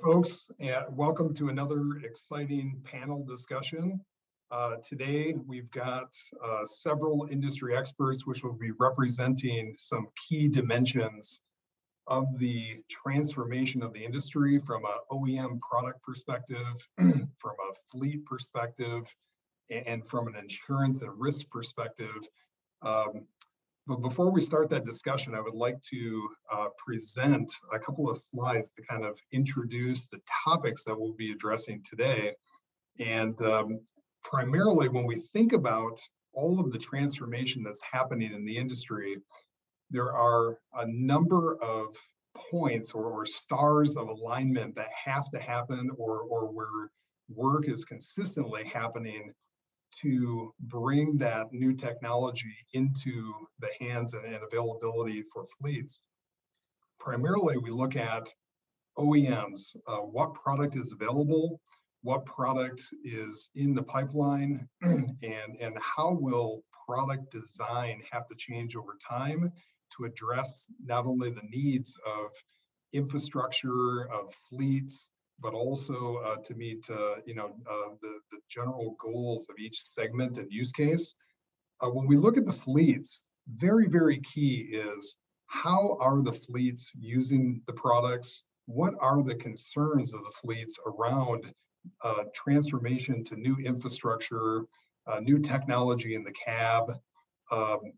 folks, and welcome to another exciting panel discussion. Today, we've got several industry experts which will be representing some key dimensions of the transformation of the industry from an OEM product perspective, from a fleet perspective, and from an insurance and risk perspective. But before we start that discussion, I would like to present a couple of slides to kind of introduce the topics that we'll be addressing today. And primarily, when we think about all of the transformation that's happening in the industry, there are a number of points or stars of alignment that have to happen, or where work is consistently happening to bring that new technology into the hands and availability for fleets. Primarily, we look at OEMs, what product is available, what product is in the pipeline, and how will product design have to change over time to address not only the needs of infrastructure, of fleets, but also to meet the general goals of each segment and use case. When we look at the fleets, very, very key is how are the fleets using the products? What are the concerns of the fleets around transformation to new infrastructure, new technology in the cab,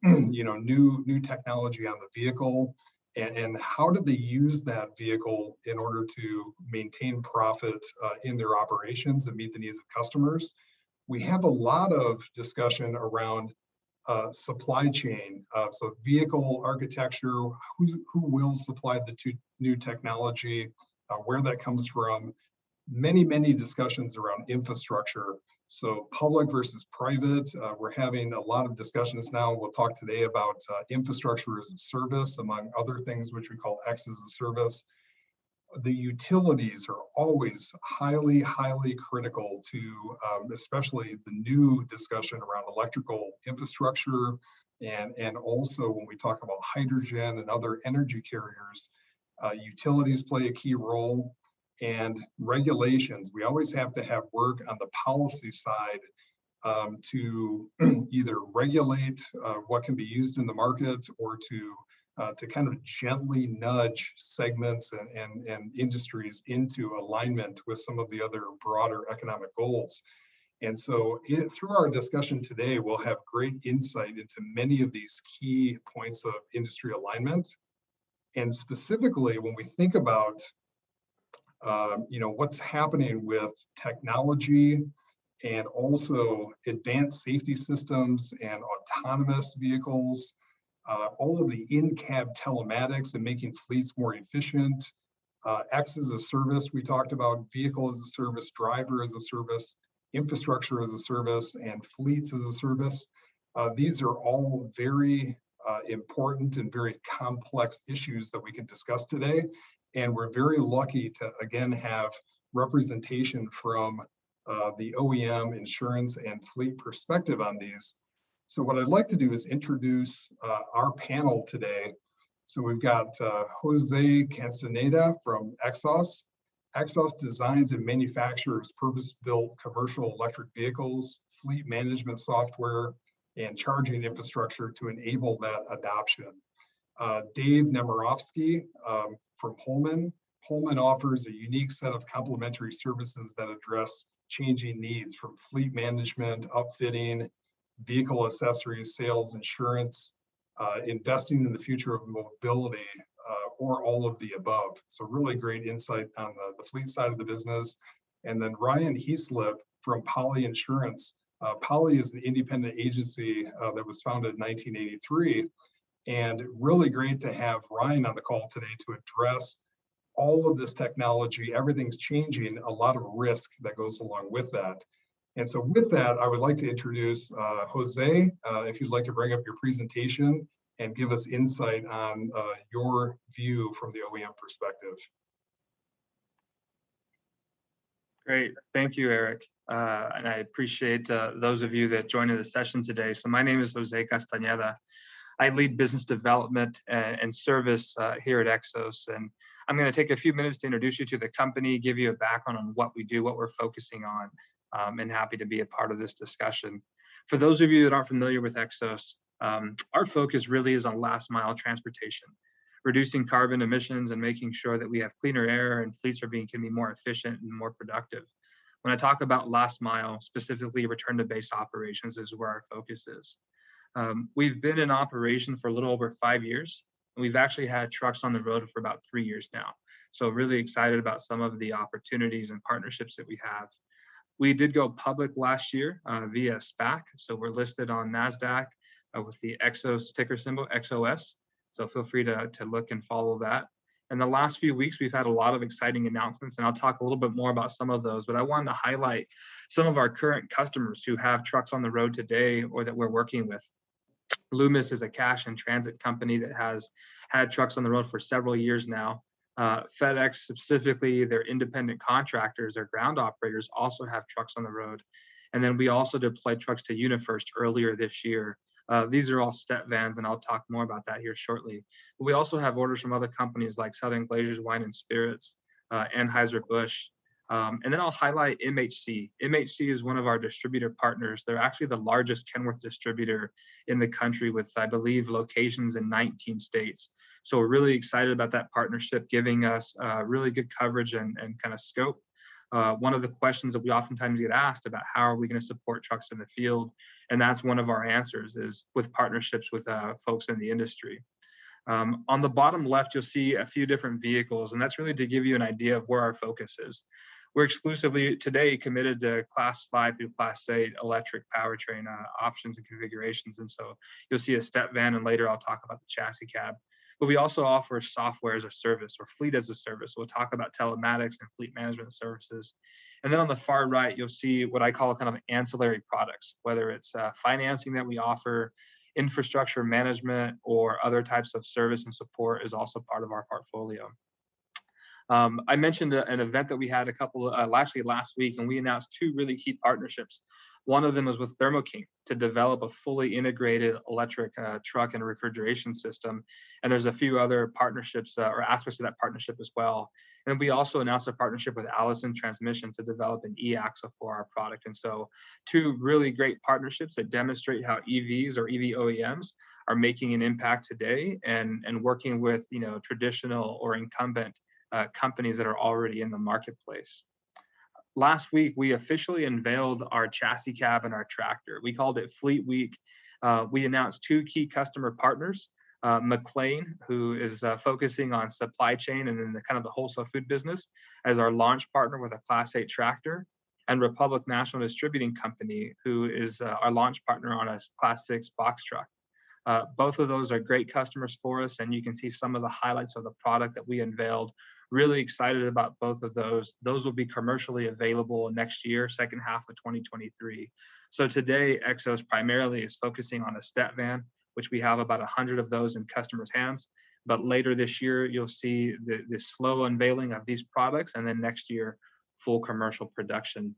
new technology on the vehicle? And how do they use that vehicle in order to maintain profit in their operations and meet the needs of customers? We have a lot of discussion around supply chain, so vehicle architecture, who will supply the new technology, where that comes from. Many discussions around infrastructure. So public versus private, we're having a lot of discussions now. We'll talk today about infrastructure as a service, among other things, which we call X as a service. The utilities are always highly critical to, especially the new discussion around electrical infrastructure, and also when we talk about hydrogen and other energy carriers, utilities play a key role. And regulations, we always have to have work on the policy side to either regulate what can be used in the market, or to kind of gently nudge segments and industries into alignment with some of the other broader economic goals. And so through our discussion today, we'll have great insight into many of these key points of industry alignment. And specifically, when we think about what's happening with technology and also advanced safety systems and autonomous vehicles, all of the in-cab telematics and making fleets more efficient, X as a service, we talked about vehicle as a service, driver as a service, infrastructure as a service, and fleets as a service. These are all very important and very complex issues that we can discuss today. And we're very lucky to, again, have representation from the OEM, insurance, and fleet perspective on these. So what I'd like to do is introduce our panel today. So we've got Jose Castenada from XOS. XOS designs and manufactures purpose-built commercial electric vehicles, fleet management software, and charging infrastructure to enable that adoption. Dave Nemerofsky from Holman. Holman offers a unique set of complementary services that address changing needs, from fleet management, upfitting, vehicle accessories, sales, insurance, investing in the future of mobility, or all of the above. So really great insight on the fleet side of the business. And then Ryan Heaslip from Poly Insurance. Poly is the independent agency that was founded in 1983. And really great to have Ryan on the call today to address all of this technology. Everything's changing, a lot of risk that goes along with that. And so with that, I would like to introduce Jose, if you'd like to bring up your presentation and give us insight on your view from the OEM perspective. Great, thank you, Eric. And I appreciate those of you that joined in the session today. So my name is Jose Castenada. I lead business development and service here at XOS, and I'm going to take a few minutes to introduce you to the company, give you a background on what we do, what we're focusing on, and happy to be a part of this discussion. For those of you that aren't familiar with XOS, our focus really is on last mile transportation, reducing carbon emissions and making sure that we have cleaner air and fleets can be more efficient and more productive. When I talk about last mile, specifically return to base operations is where our focus is. We've been in operation for a little over 5 years, and we've actually had trucks on the road for about 3 years now. So really excited about some of the opportunities and partnerships that we have. We did go public last year via SPAC. So we're listed on NASDAQ with the XOS ticker symbol, XOS. So feel free to look and follow that. In the last few weeks, we've had a lot of exciting announcements, and I'll talk a little bit more about some of those, but I wanted to highlight some of our current customers who have trucks on the road today or that we're working with. Loomis is a cash and transit company that has had trucks on the road for several years now. FedEx, specifically, their independent contractors, their ground operators, also have trucks on the road. And then we also deployed trucks to UniFirst earlier this year. These are all step vans, and I'll talk more about that here shortly. But we also have orders from other companies like Southern Glazers Wine and Spirits, Anheuser-Busch. And then I'll highlight MHC. MHC is one of our distributor partners. They're actually the largest Kenworth distributor in the country with, I believe, locations in 19 states. So we're really excited about that partnership, giving us really good coverage and kind of scope. One of the questions that we oftentimes get asked about how are we going to support trucks in the field, and that's one of our answers is with partnerships with folks in the industry. On the bottom left, you'll see a few different vehicles, and that's really to give you an idea of where our focus is. We're exclusively today committed to Class 5 through Class 8 electric powertrain options and configurations, and so you'll see a step van, and later I'll talk about the chassis cab. But we also offer software as a service or fleet as a service. We'll talk about telematics and fleet management services. And then on the far right, you'll see what I call kind of ancillary products, whether it's financing that we offer, infrastructure management, or other types of service and support is also part of our portfolio. I mentioned an event that we had actually last week, and we announced 2 really key partnerships. One of them was with Thermo King to develop a fully integrated electric truck and refrigeration system. And there's a few other partnerships or aspects of that partnership as well. And we also announced a partnership with Allison Transmission to develop an Eaxle for our product. And so 2 really great partnerships that demonstrate how EVs or EV OEMs are making an impact today and working with traditional or incumbent companies that are already in the marketplace. Last week, we officially unveiled our chassis cab and our tractor. We called it Fleet Week. We announced 2 key customer partners, McLean, who is focusing on supply chain and in the kind of the wholesale food business as our launch partner with a Class 8 tractor, and Republic National Distributing Company, who is our launch partner on a Class 6 box truck. Both of those are great customers for us, and you can see some of the highlights of the product that we unveiled. Really excited about both of those. Those will be commercially available next year, second half of 2023. So today, XOS primarily is focusing on a step van, which we have about 100 of those in customers' hands. But later this year, you'll see the slow unveiling of these products, and then next year, full commercial production.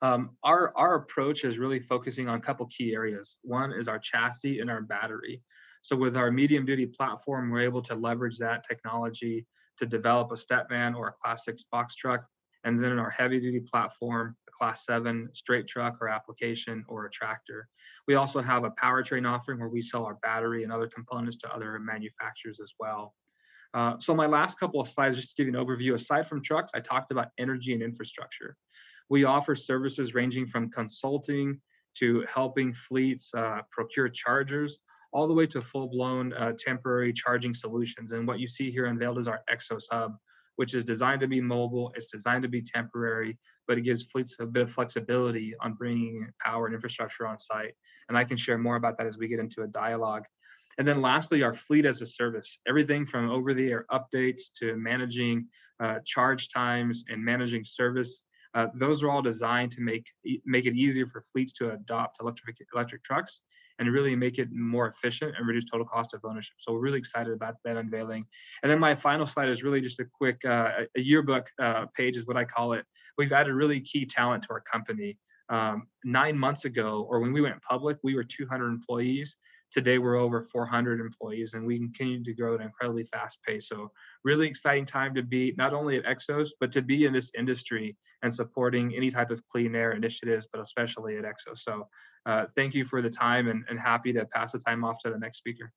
Our approach is really focusing on a couple key areas. One is our chassis and our battery. So with our medium duty platform, we're able to leverage that technology to develop a step van or a Class 6 box truck. And then in our heavy duty platform, a Class 7 straight truck or application or a tractor. We also have a powertrain offering where we sell our battery and other components to other manufacturers as well. So my last couple of slides, just to give you an overview, aside from trucks, I talked about energy and infrastructure. We offer services ranging from consulting to helping fleets procure chargers, all the way to full-blown temporary charging solutions. And what you see here unveiled is our XOS Hub, which is designed to be mobile, it's designed to be temporary, but it gives fleets a bit of flexibility on bringing power and infrastructure on site. And I can share more about that as we get into a dialogue. And then lastly, our fleet as a service, everything from over-the-air updates to managing charge times and managing service. Those are all designed to make it easier for fleets to adopt electric trucks and really make it more efficient and reduce total cost of ownership. So we're really excited about that unveiling. And then my final slide is really just a quick a yearbook page is what I call it. We've added really key talent to our company. 9 months ago, or when we went public, we were 200 employees. Today, we're over 400 employees, and we continue to grow at an incredibly fast pace. So really exciting time to be not only at XOS, but to be in this industry and supporting any type of clean air initiatives, but especially at XOS. So thank you for the time, and happy to pass the time off to the next speaker.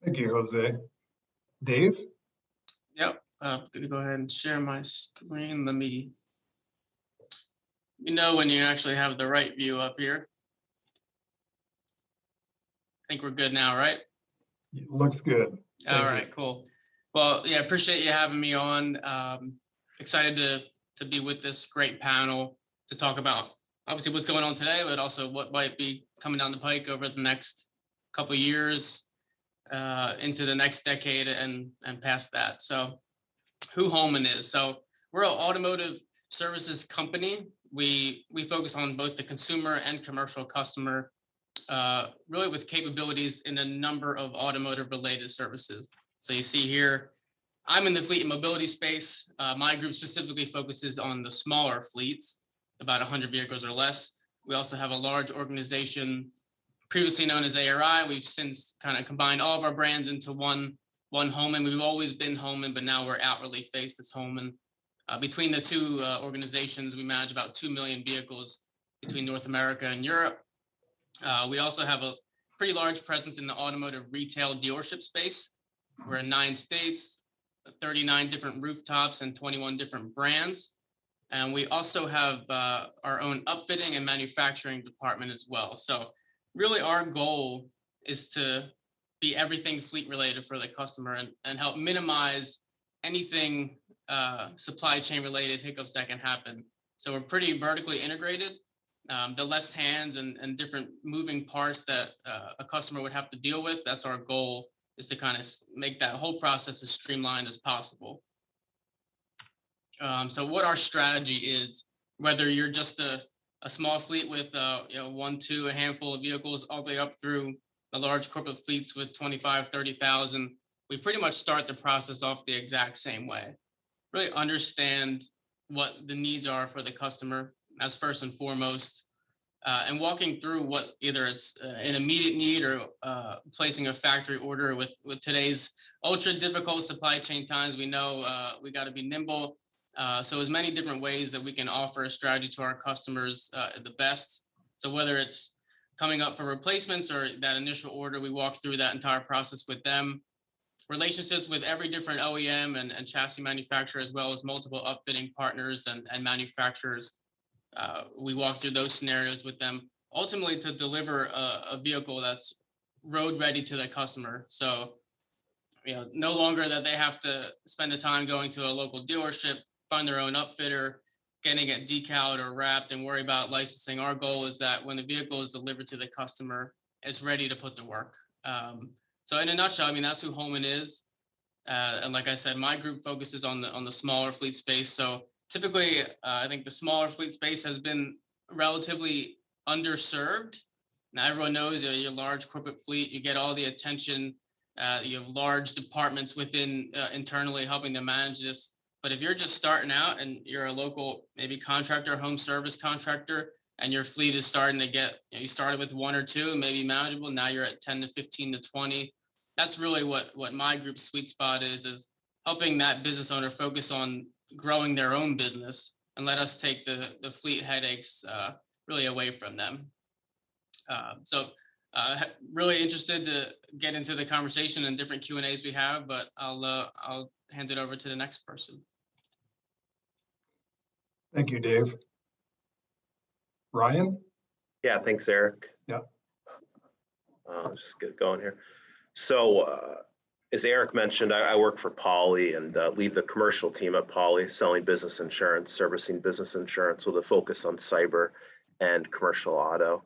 Thank you, Jose. Dave? Yep, I'm gonna go ahead and share my screen. Let me know when you actually have the right view up here. I think we're good now, right? Looks good. All right, cool. Well, yeah, appreciate you having me on. Excited to be with this great panel to talk about obviously what's going on today, but also what might be coming down the pike over the next couple of years, into the next decade and past that. So who HOMAN is. So we're an automotive services company. We focus on both the consumer and commercial customer, really with capabilities in a number of automotive related services. So you see here, I'm in the fleet and mobility space. My group specifically focuses on the smaller fleets, about 100 vehicles or less. We also have a large organization previously known as ARI. We've since kind of combined all of our brands into one HOMAN. We've always been HOMAN, but now we're outwardly faced as HOMAN. Between the two organizations, we manage about 2 million vehicles between North America and Europe. We also have a pretty large presence in the automotive retail dealership space. We're in 9 states, 39 different rooftops, and 21 different brands. And we also have our own upfitting and manufacturing department as well. So really our goal is to be everything fleet related for the customer and help minimize anything supply chain related hiccups that can happen. So we're pretty vertically integrated. The less hands and different moving parts that a customer would have to deal with, that's our goal, is to kind of make that whole process as streamlined as possible. So what our strategy is, whether you're just a small fleet with 1, 2, a handful of vehicles, all the way up through the large corporate fleets with 25, 30,000, we pretty much start the process off the exact same way. Really understand what the needs are for the customer as first and foremost, and walking through what either it's an immediate need or placing a factory order with today's ultra difficult supply chain times. We know we got to be nimble. So as many different ways that we can offer a strategy to our customers, the best. So whether it's coming up for replacements or that initial order, we walk through that entire process with them. Relationships with every different OEM and chassis manufacturer, as well as multiple upfitting partners and manufacturers. We walk through those scenarios with them, ultimately to deliver a vehicle that's road ready to the customer. So, no longer that they have to spend the time going to a local dealership, find their own upfitter, getting it decaled or wrapped and worry about licensing. Our goal is that when the vehicle is delivered to the customer, it's ready to put to work. So in a nutshell, I mean, that's who HOMAN is. And like I said, my group focuses on the smaller fleet space. So typically, I think the smaller fleet space has been relatively underserved. Now everyone knows your large corporate fleet, you get all the attention. You have large departments within internally helping to manage this. But if you're just starting out and you're a local, maybe contractor, home service contractor, and your fleet is starting to get, you started with 1 or 2, maybe manageable. Now you're at 10 to 15 to 20. That's really what my group's sweet spot is helping that business owner focus on growing their own business and let us take the fleet headaches really away from them. So really interested to get into the conversation and different Q&As we have, but I'll hand it over to the next person. Thank you, Dave. Ryan? Yeah, thanks, Eric. Yeah. Just get going here. So as Eric mentioned, I work for Poly and lead the commercial team at Poly, selling business insurance, servicing business insurance with a focus on cyber and commercial auto.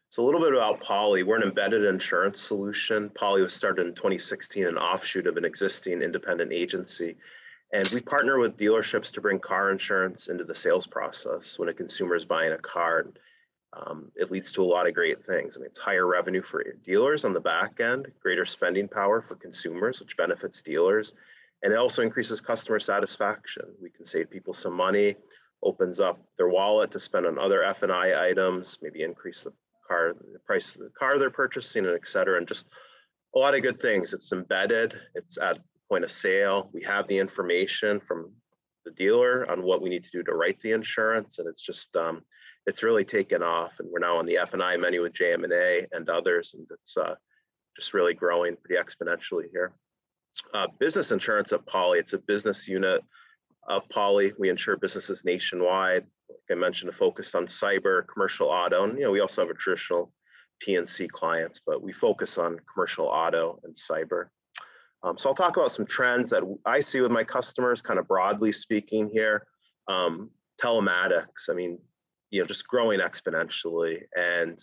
So a little bit about Poly. We're an embedded insurance solution. Poly was started in 2016, an offshoot of an existing independent agency. And we partner with dealerships to bring car insurance into the sales process. When a consumer is buying a car, it leads to a lot of great things. I mean, it's higher revenue for dealers on the back end, greater spending power for consumers, which benefits dealers. And it also increases customer satisfaction. We can save people some money opens up their wallet to spend on other F&I items, maybe increase the price of the car they're purchasing, and et cetera, and just a lot of good things. It's embedded, it's at the point of sale. We have the information from the dealer on what we need to do to write the insurance, and it's just it's really taken off, and we're now on the F&I menu with JM&A and others, and it's just really growing pretty exponentially here. Business insurance at Poly, it's a business unit of Poly. We insure businesses nationwide. Like I mentioned, a focus on cyber, commercial auto, and we also have a traditional P&C clients, but we focus on commercial auto and cyber. So I'll talk about some trends that I see with my customers, kind of broadly speaking here. Telematics, I mean, just growing exponentially, and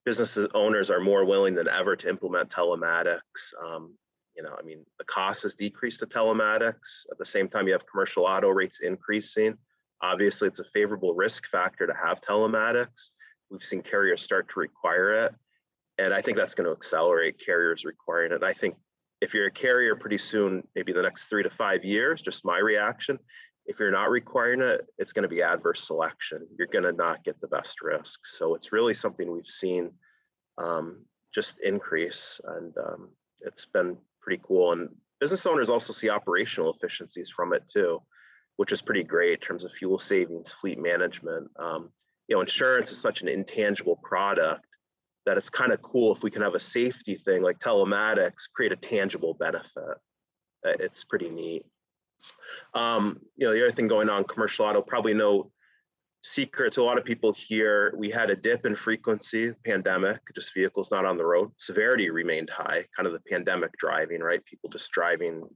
business owners are more willing than ever to implement telematics. I mean, the cost has decreased to telematics. At the same time, you have commercial auto rates increasing. Obviously, it's a favorable risk factor to have telematics. We've seen carriers start to require it, and I think that's going to accelerate carriers requiring it. I think if you're a carrier pretty soon, maybe the next 3 to 5 years, just my reaction, if you're not requiring it, it's going to be adverse selection. You're going to not get the best risk. So it's really something we've seen just increase, and it's been pretty cool. And business owners also see operational efficiencies from it too, which is pretty great in terms of fuel savings, fleet management. Insurance is such an intangible product that it's kind of cool if we can have a safety thing like telematics create a tangible benefit. It's pretty neat. The other thing going on, commercial auto, probably no secret to a lot of people here, we had a dip in frequency, pandemic, just vehicles not on the road. Severity remained high, kind of the pandemic driving, right? People just driving,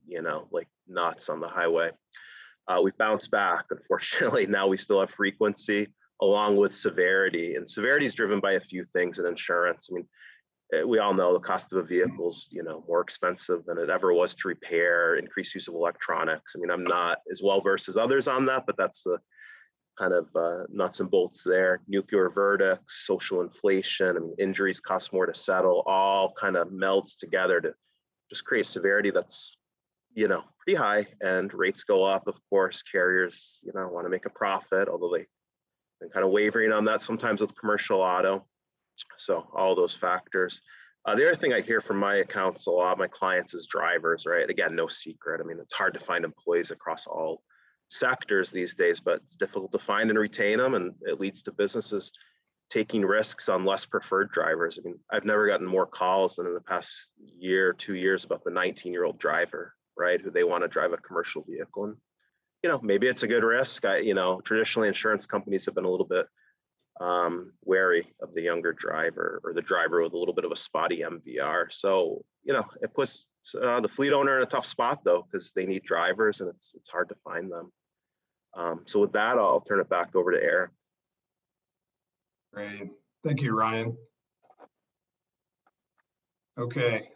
like nuts on the highway. We've bounced back, unfortunately. Now we still have frequency along with severity, and severity is driven by a few things in insurance. I mean, we all know the cost of a vehicle is, more expensive than it ever was to repair, increased use of electronics. I mean, I'm not as well versed as others on that, but that's the kind of nuts and bolts there. Nuclear verdicts, social inflation, I mean, injuries cost more to settle, all kind of melds together to just create severity that's, pretty high, and rates go up. Of course, carriers, want to make a profit, although they're kind of wavering on that sometimes with commercial auto. So all those factors. The other thing I hear from my accounts a lot, my clients, is drivers, right? Again, no secret. I mean, it's hard to find employees across all sectors these days, but it's difficult to find and retain them, and it leads to businesses taking risks on less preferred drivers. I mean, I've never gotten more calls than in the past year, 2 years about the 19-year-old driver, right, who they want to drive a commercial vehicle. And, maybe it's a good risk. Traditionally insurance companies have been a little bit wary of the younger driver, or the driver with a little bit of a spotty MVR. So, it puts the fleet owner in a tough spot though, because they need drivers, and it's hard to find them. So with that, I'll turn it back over to Eric. Great. Thank you, Ryan. Okay.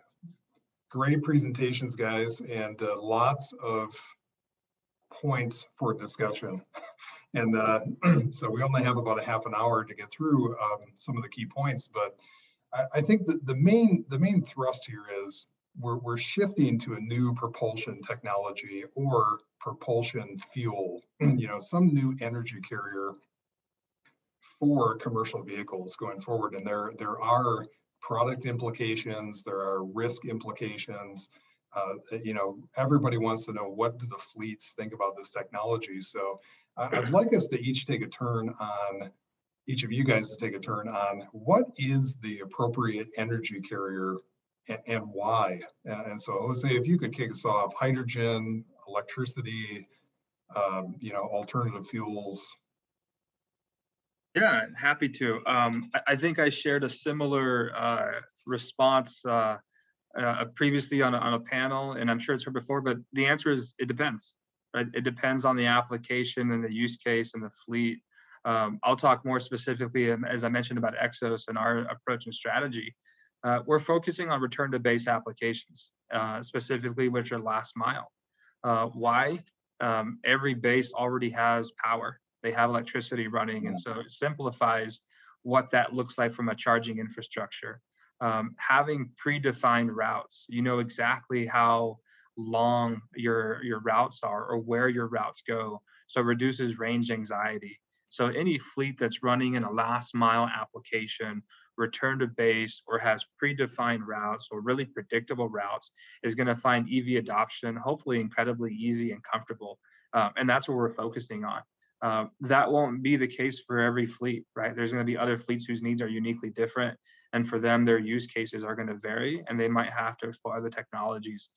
Great presentations, guys, and lots of points for discussion. And so we only have about a half an hour to get through some of the key points, but I think that the main thrust here is we're shifting to a new propulsion technology or propulsion fuel, some new energy carrier for commercial vehicles going forward. And there are product implications, there are risk implications. Everybody wants to know, what do the fleets think about this technology? So I'd like us to each take a turn on, each of you guys to take a turn on, what is the appropriate energy carrier and why? And so Jose, if you could kick us off, hydrogen, electricity, alternative fuels. Yeah, happy to. I think I shared a similar response previously on a panel, and I'm sure it's heard before, but the answer is it depends, right? It depends on the application and the use case and the fleet. I'll talk more specifically, as I mentioned, about XOS and our approach and strategy. We're focusing on return to base applications, specifically which are last mile. Why? Every base already has power. They have electricity running, and so it simplifies what that looks like from a charging infrastructure. Having predefined routes, exactly how long your routes are or where your routes go. So it reduces range anxiety. So any fleet that's running in a last mile application, return to base, or has predefined routes or really predictable routes is going to find EV adoption hopefully incredibly easy and comfortable. And that's what we're focusing on. That won't be the case for every fleet, right? There's going to be other fleets whose needs are uniquely different. And for them, their use cases are going to vary and they might have to explore other technologies.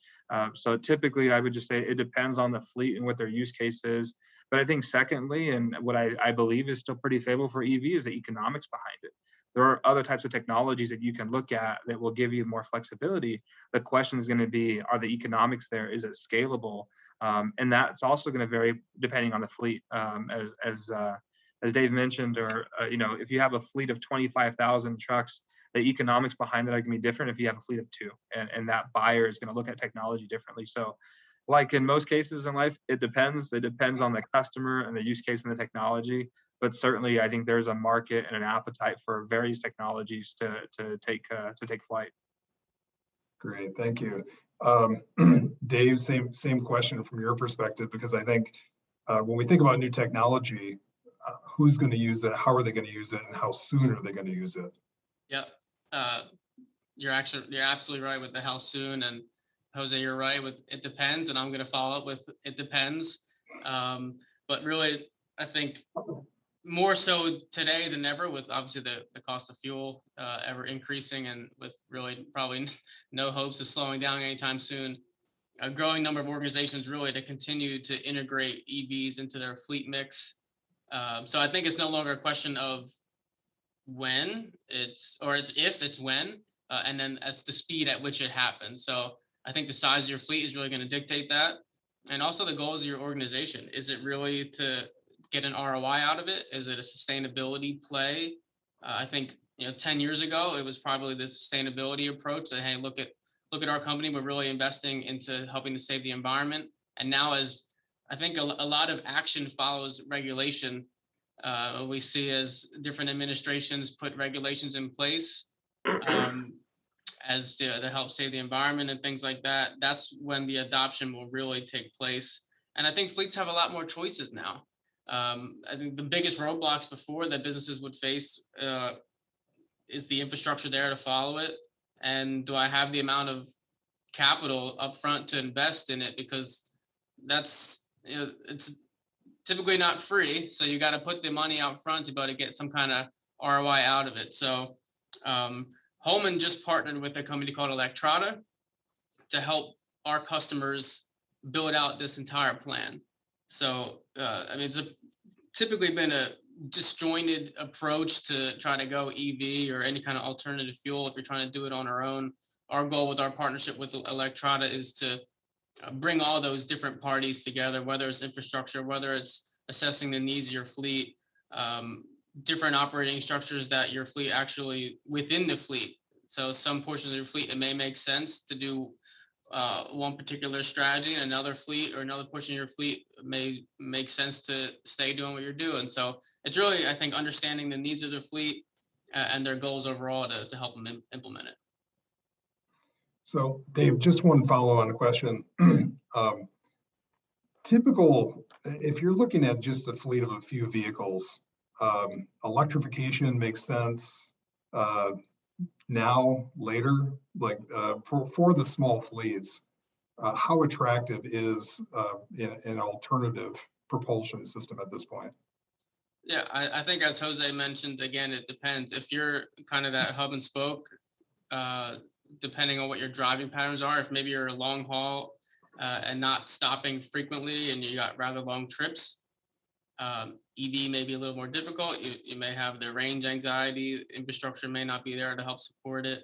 So typically, I would just say it depends on the fleet and what their use case is. But I think secondly, and what I believe is still pretty favorable for EV is the economics behind it. There are other types of technologies that you can look at that will give you more flexibility. The question is going to be, are the economics there? Is it scalable? And that's also going to vary depending on the fleet. As Dave mentioned, or if you have a fleet of 25,000 trucks, the economics behind that are going to be different if you have a fleet of 2, and that buyer is going to look at technology differently. So, like in most cases in life, it depends. It depends on the customer and the use case and the technology. But certainly, I think there's a market and an appetite for various technologies to take flight. Great, thank you. Dave, same question from your perspective, because I think when we think about new technology, who's going to use it, how are they going to use it, and how soon are they going to use it? Yep. You're absolutely right with the how soon, and Jose, you're right with it depends, and I'm going to follow up with it depends. But really, I think more so today than ever, with obviously the cost of fuel ever increasing, and with really probably no hopes of slowing down anytime soon, a growing number of organizations really to continue to integrate EVs into their fleet mix. So I think it's no longer a question of when it's if, it's when, and then as the speed at which it happens. So I think the size of your fleet is really going to dictate that, and also the goals of your organization. Is it really to get an ROI out of it? Is it a sustainability play? I think 10 years ago it was probably the sustainability approach that, hey, look at our company, we're really investing into helping to save the environment. And now, as I think a lot of action follows regulation, we see as different administrations put regulations in place as to help save the environment and things like that. That's when the adoption will really take place. And I think fleets have a lot more choices now. I think the biggest roadblocks before that businesses would face is the infrastructure there to follow it, and do I have the amount of capital upfront to invest in it, because that's it's typically not free, so you got to put the money out front to be able to get some kind of ROI out of it. So Holman just partnered with a company called Electrata to help our customers build out this entire plan. So it's typically been a disjointed approach to try to go EV or any kind of alternative fuel if you're trying to do it on our own. Our goal with our partnership with Electrata is to bring all those different parties together, whether it's infrastructure, whether it's assessing the needs of your fleet, different operating structures that your fleet actually within the fleet. So some portions of your fleet, it may make sense to do one particular strategy, and another fleet or another portion of your fleet may make sense to stay doing what you're doing. So it's really, I think, understanding the needs of the fleet and their goals overall to help them implement it. So Dave, just one follow-on question. Typical, if you're looking at just a fleet of a few vehicles, electrification makes sense now, later, like for the small fleets, how attractive is an alternative propulsion system at this point? Yeah, I think as Jose mentioned, again, it depends. If you're kind of that hub and spoke, depending on what your driving patterns are, if maybe you're a long haul and not stopping frequently and you got rather long trips, EV may be a little more difficult. You may have the range anxiety, infrastructure may not be there to help support it,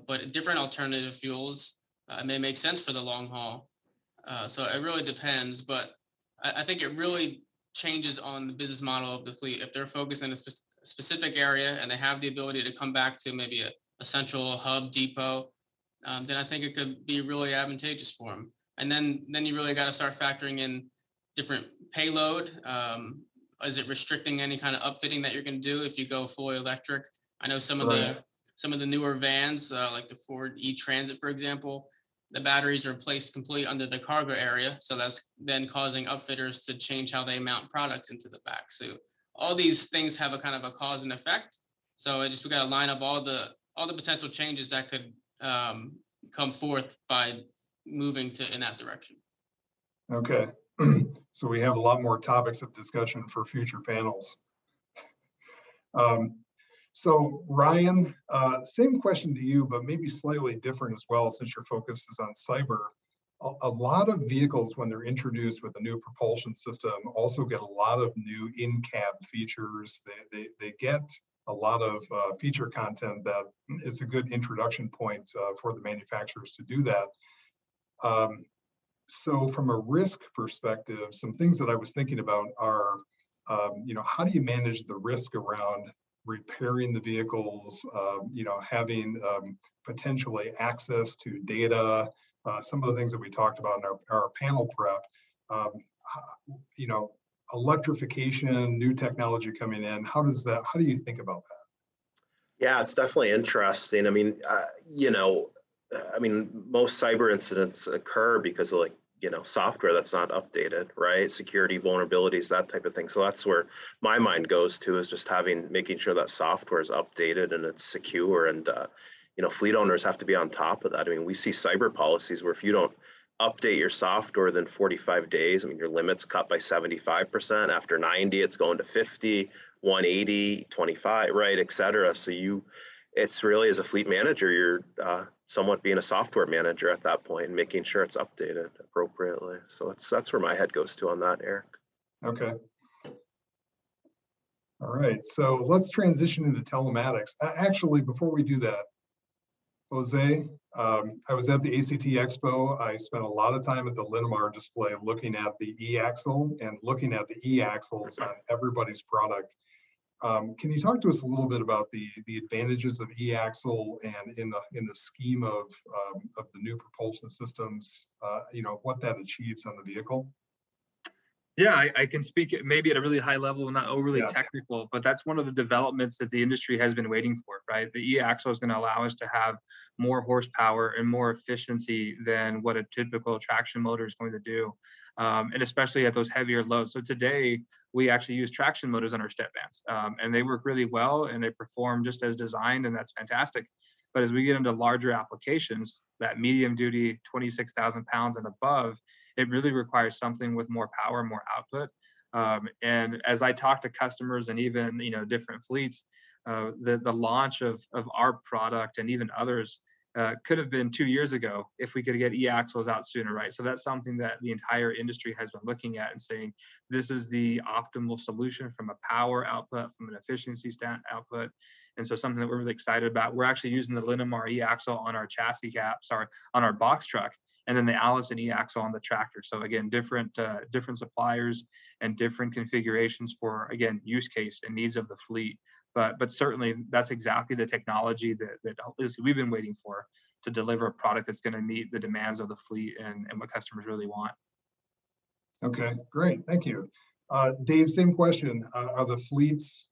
but different alternative fuels may make sense for the long haul. So it really depends, but I think it really changes on the business model of the fleet. If they're focused in a specific area and they have the ability to come back to maybe a central hub depot, then I think it could be really advantageous for them. And then you really got to start factoring in different payload. Is it restricting any kind of upfitting that you're going to do if you go fully electric? I know some of the newer vans, like the Ford E-Transit, for example, the batteries are placed completely under the cargo area. So that's then causing upfitters to change how they mount products into the back. So all these things have a kind of a cause and effect. So we got to line up all the potential changes that could come forth by moving in that direction. Okay, so we have a lot more topics of discussion for future panels. So Ryan, same question to you, but maybe slightly different as well, since your focus is on cyber. A lot of vehicles, when they're introduced with a new propulsion system, also get a lot of new in-cab features. They get a lot of feature content that is a good introduction point for the manufacturers to do that. So from a risk perspective, some things that I was thinking about are, how do you manage the risk around repairing the vehicles, having potentially access to data, some of the things that we talked about in our panel prep, electrification, new technology coming in. How do you think about that? Yeah, it's definitely interesting. I mean, most cyber incidents occur because of software that's not updated, right? Security vulnerabilities, that type of thing. So that's where my mind goes to, is just making sure that software is updated and it's secure. And, fleet owners have to be on top of that. I mean, we see cyber policies where if you don't update your software within 45 days, your limit's cut by 75%. After 90, it's going to 50, 180, 25, right, et cetera. So it's really, as a fleet manager, you're somewhat being a software manager at that point and making sure it's updated appropriately. So that's where my head goes to on that, Eric. Okay. All right, so let's transition into telematics. Actually, before we do that, Jose, I was at the ACT Expo. I spent a lot of time at the Linamar display looking at the Eaxle and looking at the Eaxles on everybody's product. Can you talk to us a little bit about the advantages of Eaxle and in the scheme of the new propulsion systems, what that achieves on the vehicle? Yeah, I can speak maybe at a really high level, not overly technical, but that's one of the developments that the industry has been waiting for, right? The Eaxle is going to allow us to have more horsepower and more efficiency than what a typical traction motor is going to do, and especially at those heavier loads. So today, we actually use traction motors on our step vans, and they work really well and they perform just as designed, and that's fantastic. But as we get into larger applications, that medium duty, 26,000 pounds and above, it really requires something with more power, more output. And as I talk to customers and even different fleets, the launch of our product and even others could have been 2 years ago if we could get Eaxles out sooner, right? So that's something that the entire industry has been looking at and saying, this is the optimal solution from a power output, from an efficiency output. And so something that we're really excited about. We're actually using the Linamar Eaxle on our chassis caps, on our box truck, and then the Allison Eaxle on the tractor. So again, different suppliers and different configurations for, again, use case and needs of the fleet. But certainly that's exactly the technology that we've been waiting for to deliver a product that's going to meet the demands of the fleet and what customers really want. Okay, great, thank you. Dave, same question. Are the fleets,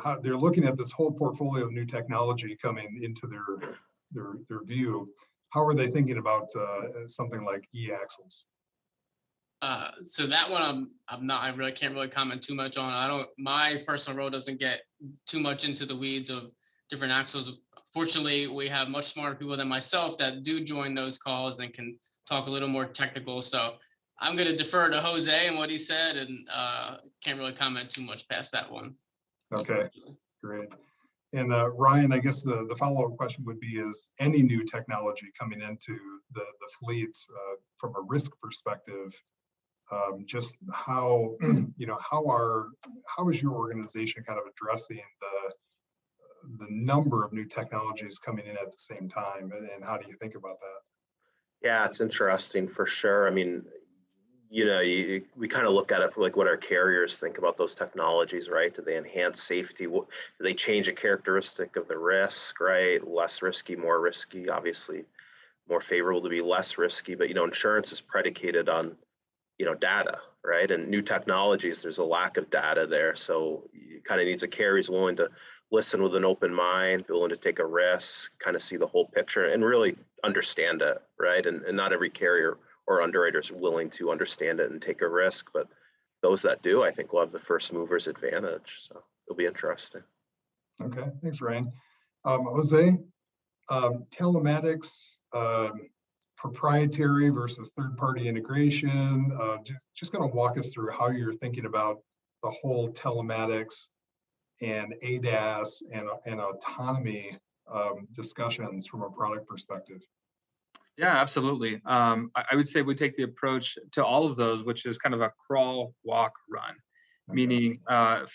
how they're looking at this whole portfolio of new technology coming into their view? How are they thinking about something like Eaxles? So that one, I really can't really comment too much on. My personal role doesn't get too much into the weeds of different axles. Fortunately, we have much smarter people than myself that do join those calls and can talk a little more technical. So I'm going to defer to Jose and what he said, and can't really comment too much past that one. Okay, great. And Ryan, I guess the follow-up question would be, is any new technology coming into the fleets from a risk perspective, just how is your organization kind of addressing the number of new technologies coming in at the same time, and how do you think about that? Yeah, it's interesting for sure. I mean, we kind of look at it for like what our carriers think about those technologies, right? Do they enhance safety? Do they change a characteristic of the risk, right? Less risky, more risky, obviously more favorable to be less risky, but insurance is predicated on data, right? And new technologies, there's a lack of data there. So you kind of needs a carrier who's willing to listen with an open mind, willing to take a risk, kind of see the whole picture and really understand it, right? And not every carrier or underwriter is willing to understand it and take a risk, but those that do, I think, will have the first mover's advantage. So it'll be interesting. Okay, thanks, Ryan. Jose, telematics, proprietary versus third-party integration. Just going to walk us through how you're thinking about the whole telematics and ADAS and autonomy discussions from a product perspective. Yeah, absolutely. I would say we take the approach to all of those, which is kind of a crawl, walk, run. Okay. Meaning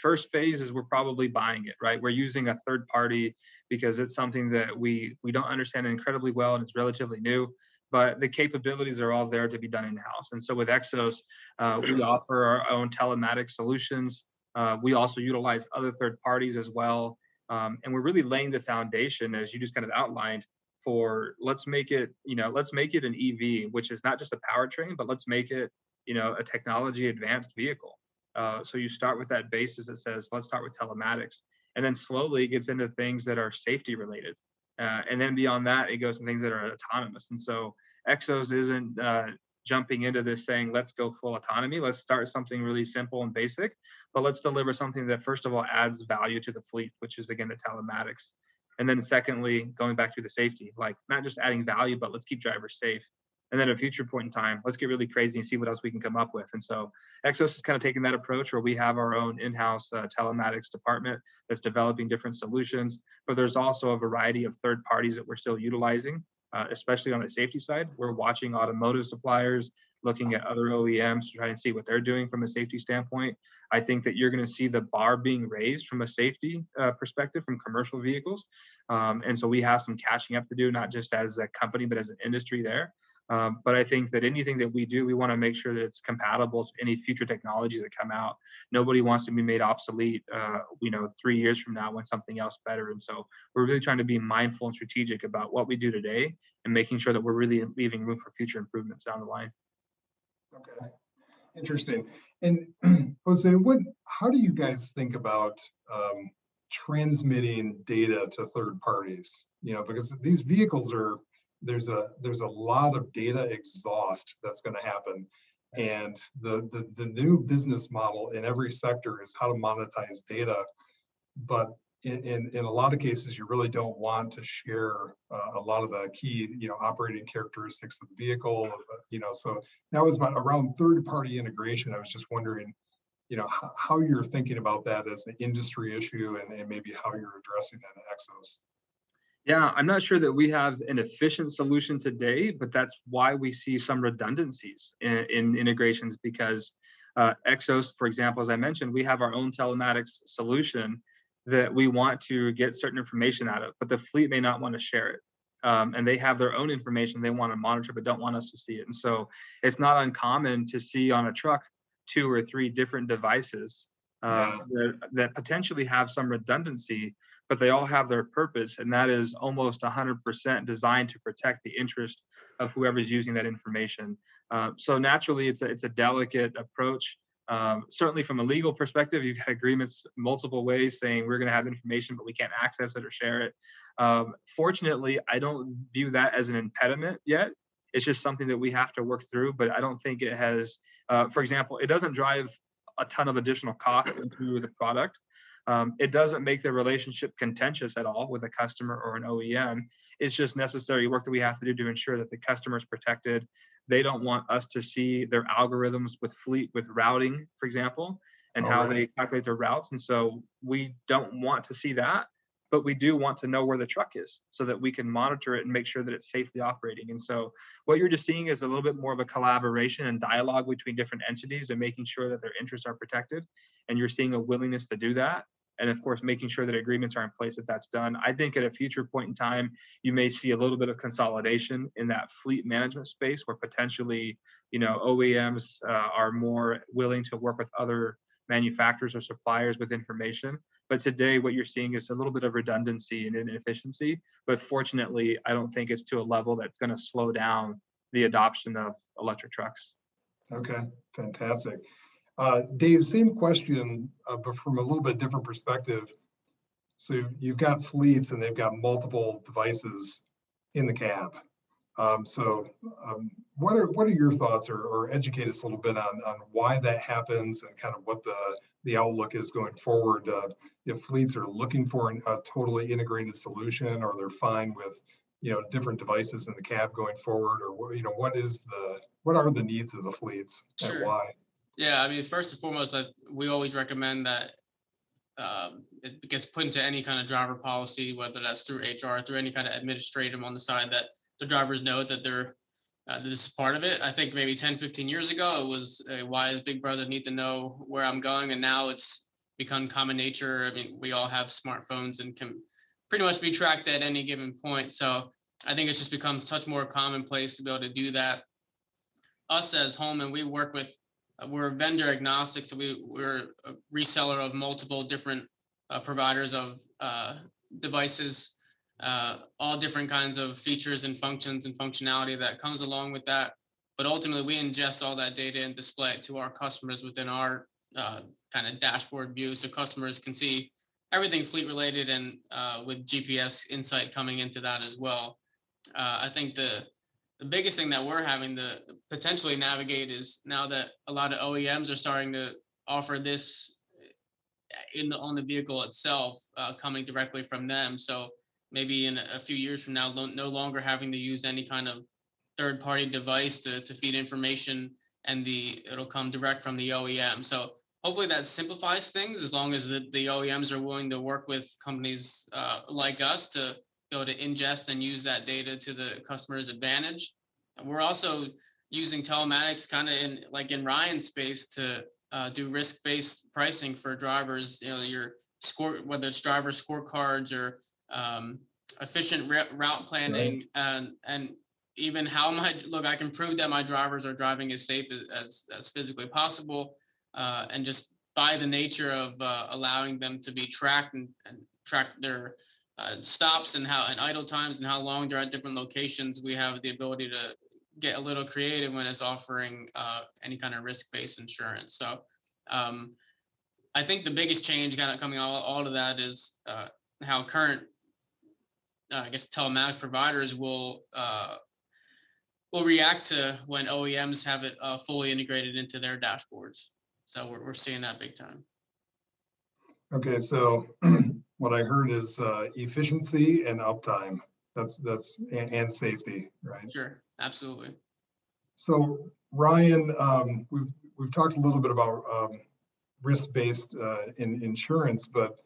first phase is we're probably buying it, right? We're using a third party because it's something that we don't understand incredibly well and it's relatively new, but the capabilities are all there to be done in-house. And so with XOS, we offer our own telematics solutions. We also utilize other third parties as well. And we're really laying the foundation, as you just kind of outlined, for let's make it an EV, which is not just a powertrain, but let's make it, a technology advanced vehicle. So you start with that basis that says, let's start with telematics, and then slowly it gets into things that are safety related. And then beyond that, it goes to things that are autonomous. And so XOS isn't jumping into this saying, let's go full autonomy. Let's start something really simple and basic, but let's deliver something that first of all adds value to the fleet, which is again, the telematics. And then secondly, going back to the safety, like not just adding value, but let's keep drivers safe. And then at a future point in time, let's get really crazy and see what else we can come up with. And so XOS is kind of taking that approach where we have our own in-house telematics department that's developing different solutions, but there's also a variety of third parties that we're still utilizing, especially on the safety side. We're watching automotive suppliers, looking at other OEMs to try and see what they're doing from a safety standpoint. I think that you're going to see the bar being raised from a safety perspective from commercial vehicles. And so we have some catching up to do, not just as a company, but as an industry there. But I think that anything that we do, we want to make sure that it's compatible to any future technologies that come out. Nobody wants to be made obsolete, 3 years from now when something else better. And so we're really trying to be mindful and strategic about what we do today and making sure that we're really leaving room for future improvements down the line. Okay, interesting. And Jose, how do you guys think about transmitting data to third parties? Because these vehicles there's a lot of data exhaust that's going to happen, and the new business model in every sector is how to monetize data. But in a lot of cases, you really don't want to share a lot of the key, operating characteristics of the vehicle. So that was around third-party integration. I was just wondering, how you're thinking about that as an industry issue, and maybe how you're addressing it at XOS. Yeah, I'm not sure that we have an efficient solution today, but that's why we see some redundancies in integrations, because XOS, for example, as I mentioned, we have our own telematics solution that we want to get certain information out of, but the fleet may not want to share it. And they have their own information they want to monitor, but don't want us to see it. And so it's not uncommon to see on a truck 2 or 3 different devices that potentially have some redundancy, but they all have their purpose, and that is almost 100% designed to protect the interest of whoever's using that information. So naturally, it's a delicate approach. Certainly from a legal perspective, you've got agreements multiple ways saying we're going to have information, but we can't access it or share it. Fortunately, I don't view that as an impediment yet. It's just something that we have to work through, but I don't think it has, for example, it doesn't drive a ton of additional cost into the product. It doesn't make the relationship contentious at all with a customer or an OEM. It's just necessary work that we have to do to ensure that the customer is protected. They don't want us to see their algorithms with routing, for example, and how they calculate their routes. And so we don't want to see that, but we do want to know where the truck is so that we can monitor it and make sure that it's safely operating. And so what you're just seeing is a little bit more of a collaboration and dialogue between different entities and making sure that their interests are protected. And you're seeing a willingness to do that. And of course, making sure that agreements are in place that that's done. I think at a future point in time, you may see a little bit of consolidation in that fleet management space where potentially, OEMs are more willing to work with other manufacturers or suppliers with information. But today, what you're seeing is a little bit of redundancy and inefficiency. But fortunately, I don't think it's to a level that's going to slow down the adoption of electric trucks. Okay, fantastic. Dave, same question, but from a little bit different perspective. So you've got fleets and they've got multiple devices in the cab. What are your thoughts, or educate us a little bit on why that happens and kind of what the outlook is going forward? If fleets are looking for a totally integrated solution, or they're fine with different devices in the cab going forward, or what are the needs of the fleets and Sure. why? Yeah, I mean, first and foremost, we always recommend that it gets put into any kind of driver policy, whether that's through HR, through any kind of administrative on the side, that the drivers know that this is part of it. I think maybe 10, 15 years ago, it was why does Big Brother need to know where I'm going? And now it's become common nature. I mean, we all have smartphones and can pretty much be tracked at any given point. So I think it's just become such more commonplace to be able to do that. Us as Holman, we work with, we're vendor agnostic, so we're a reseller of multiple different providers of devices, all different kinds of features and functions and functionality that comes along with that. But ultimately, we ingest all that data and display it to our customers within our kind of dashboard view, so customers can see everything fleet related, and with GPS insight coming into that as well. I think the biggest thing that we're having to potentially navigate is now that a lot of OEMs are starting to offer this on the vehicle itself, coming directly from them. So maybe in a few years from now, no longer having to use any kind of third-party device to feed information, and it'll come direct from the OEM. So hopefully that simplifies things, as long as the OEMs are willing to work with companies like us to be able to ingest and use that data to the customer's advantage. And we're also using telematics kind of in Rhein space to do risk-based pricing for drivers. Your score, whether it's driver scorecards or efficient route planning, right, and even how I can prove that my drivers are driving as safe as physically possible, and just by the nature of allowing them to be tracked and track their stops and idle times and how long they're at different locations, we have the ability to get a little creative when it's offering any kind of risk-based insurance. So I think the biggest change kind of coming all of that is how current, I guess, telematics providers will react to when OEMs have it fully integrated into their dashboards. So we're seeing that big time. Okay, so what I heard is efficiency and uptime. And safety, right? Sure, absolutely. So Ryan, we've talked a little bit about risk-based in insurance, but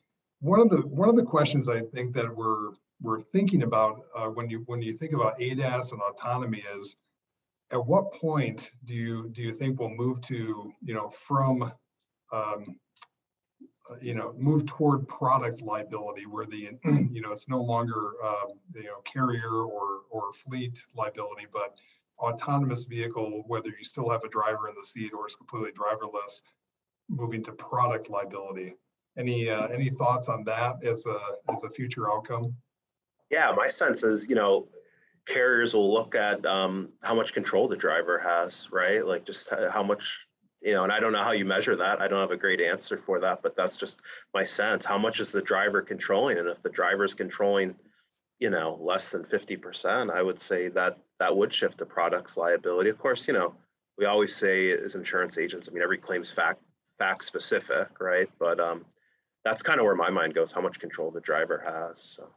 one of the questions I think that we're thinking about when you think about ADAS and autonomy is, at what point do you think we'll move to move toward product liability, where it's no longer carrier or fleet liability, but autonomous vehicle, whether you still have a driver in the seat or it's completely driverless, moving to product liability. Any thoughts on that as a future outcome? Yeah, my sense is, carriers will look at how much control the driver has, right? Like just how much, and I don't know how you measure that. I don't have a great answer for that, but that's just my sense. How much is the driver controlling? And if the driver's controlling, less than 50%, I would say that would shift to products liability. Of course, we always say as insurance agents, every claim's fact specific, right? But that's kind of where my mind goes, how much control the driver has. So.